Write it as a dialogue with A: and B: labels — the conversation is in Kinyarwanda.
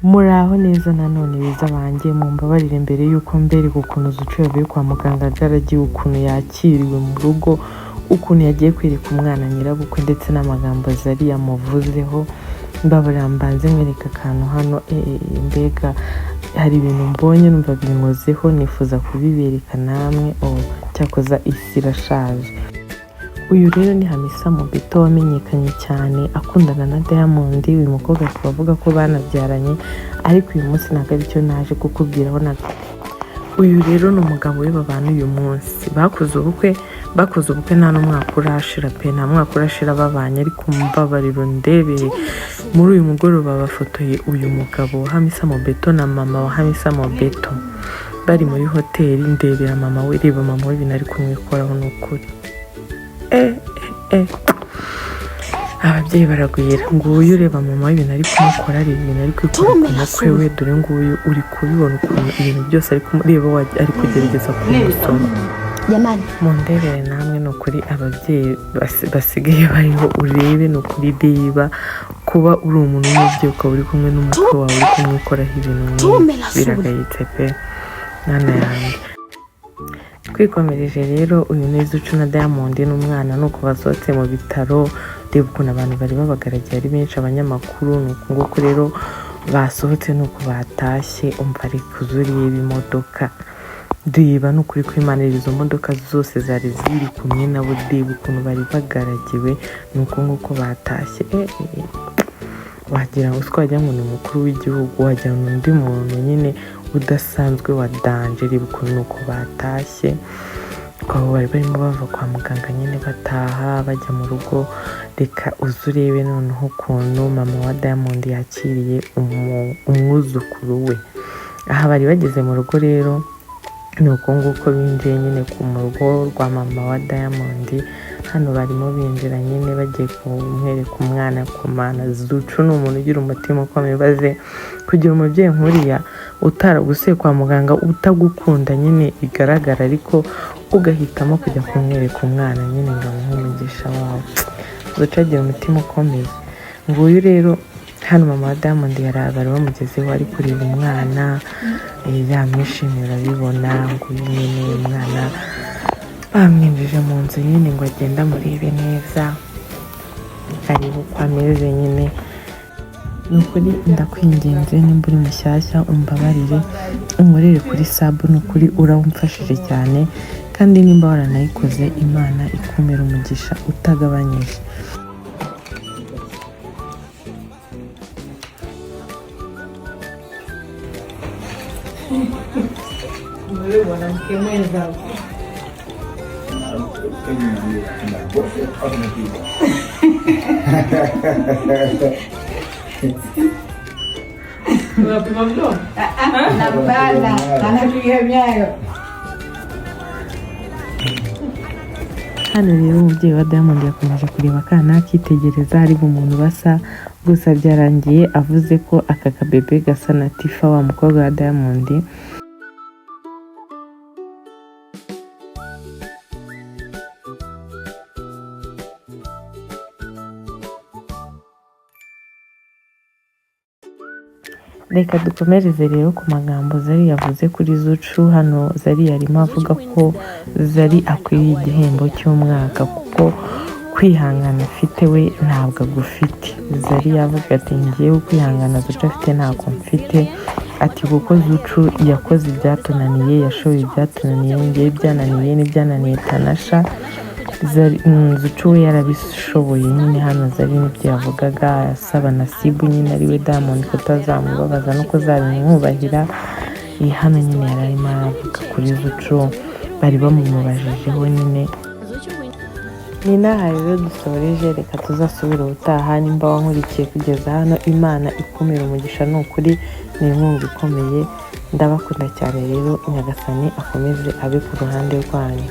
A: Muraho neza nanone biza banjye mumbabarire mbere yuko mbereka ukuntu Zucu yavuye kwa muganga agaragiye, ukuntu yakiriwe mu rugo, ukuntu yagiye kwereka umwana nyirabukwe ndetse n'amagambo Zari yamuvuzeho. Mbabarira mbanze mwereka akantu hano, mbega hari ibintu mbonye numva binkozeho nifuza kubibereka namwe. Cyakoza isi irashaje. Uyu rero ni Hamisa Mobetto wamenyekanye cyane akundana na Diamond. Uyu mukobwa tubavuga ko banabyaranye, ariko uyu munsi ntabwo ari cyo naje kukubwiraho. Uyu rero ni umugabo we babana uyu munsi. Bakoze ubukwe nta n'umwaka urashira pe, nta mwaka urashira babanye, ariko mbabariro ndebere muri uyu mugoroba bafotoye uyu mugabo Hamisa Mobetto na mama wa Hamisa Mobetto bari muri hoteli. Ndebera mama we, reba mama we ibintu ari kumwikoraho n'ukuri. Ababyeyi baragwira. Nguyu ureba mama we ibintu ari kumukora, ari ibintu ari kwikora ku mutwe we. Dore nguyu uri kubibona ukuntu ibintu byose ari kumureba, ari kugerageza kumusoma. Mundebere namwe ni ukuri ababyeyi basigaye bariho, urebe ni ukuri reba kuba uri umuntu w'umubyeyi ukaba uri kumwe n'umukwe wawe uri kumwikoraho ibintu biragayitse pe mwana yanjye. Twikomereje rero, uyu ni Zucu na Diamond n'umwana nuko basohotse mu bitaro. Reba ukuntu abantu bari babagaragiye ari benshi, abanyamakuru. Nuko nguko rero basohotse nuko batashye. Umva ari kuzuriye imodoka. Reba nukuri kwimanira izo modoka zose zari ziri kumwe nabo. Reba ukuntu bari bagaragiwe. Nuko nguko batashye. Wagira ngo twajya ngo ni umukuru w'igihugu, wagira ngo undi muntu nyine udasanzwe wa danje. Reba ukuntu nuko batashye. Ukaba bari barimo bava kwa muganga nyine bataha bajya mu rugo. Reka uzurebe noneho ukuntu mama wa Diamond yakiriye umwuzukuru we. Aha bari bageze mu rugo rero, ni uko nguko binjiye nyine mu rugo rwa mama wa Diamond. Hano barimo binjira nyine bagiye kumwereka umwana ku mana. Zucu ni umuntu ugira umutima ukomeye. Baze kugira umubyeyi nkuriya utaragusuye kwa muganga, utagukunda nyine bigaragara, ariko ugahitamo kujya kumwereka umwana nyine ngo amuhe umugisha wawe. Zucu agira umutima ukomeye. Nguyu rero hano mama wa Diamond bari bamugezeho, ari kureba umwana yamwishimiye urabibona. Nguyu nyine umwana bamwinjije mu nzu nyine ngo agende amurebe neza, arebe uko ameze nyine. Ni ukuri ndakwinginze nimba uri mushyashya umbabarire umurere kuri sabu. Ni ukuri uramfashije cyane, kandi nimba waranayikoze Imana ikumira umugisha utagabanyije. Hano rero umubyeyi wa Diamond yakomeje kureba akana akitegereza, ariko umuntu basa. Gusa byarangiye avuze ko aka kabebe gasa na Tifa wa mukobwa wa Diamond. Reka dukomereze rero ku magambo Zari yavuze kuri Zucu. Hano Zari yarimo avuga ko Zari akwiriye igihembo cy'umwaka kuko kwihangana afite we ntabwo agufite. Zari yavuga ati ngiyewe kwihangana Zucu afite ntabwo mfite. Ati kuko Zucu yakoze ibyatunaniye, yashoboye ibyatunaniye, ngiye byananiye n'ibyananiye Tanasha. Zucu we yarabishoboye nyine. Hano Zari nibyo yavugaga, asaba Nasibu nyine ariwe Diamond ko atazamubabaza no kuzabimwubahira. Hano nyine yararimo aravuga kuri Zucu, bari bamumubajijeho nyine. Ni n'aha rero dusoreje, reka tuzasubire ubutaha. Nimba wankurikiye kugeza hano Imana ikumira umugisha. Ni ukuri ni inkunga ikomeye. Ndabakunda cyane rero, Nyagasani akomeze abe ku ruhande rwanyu.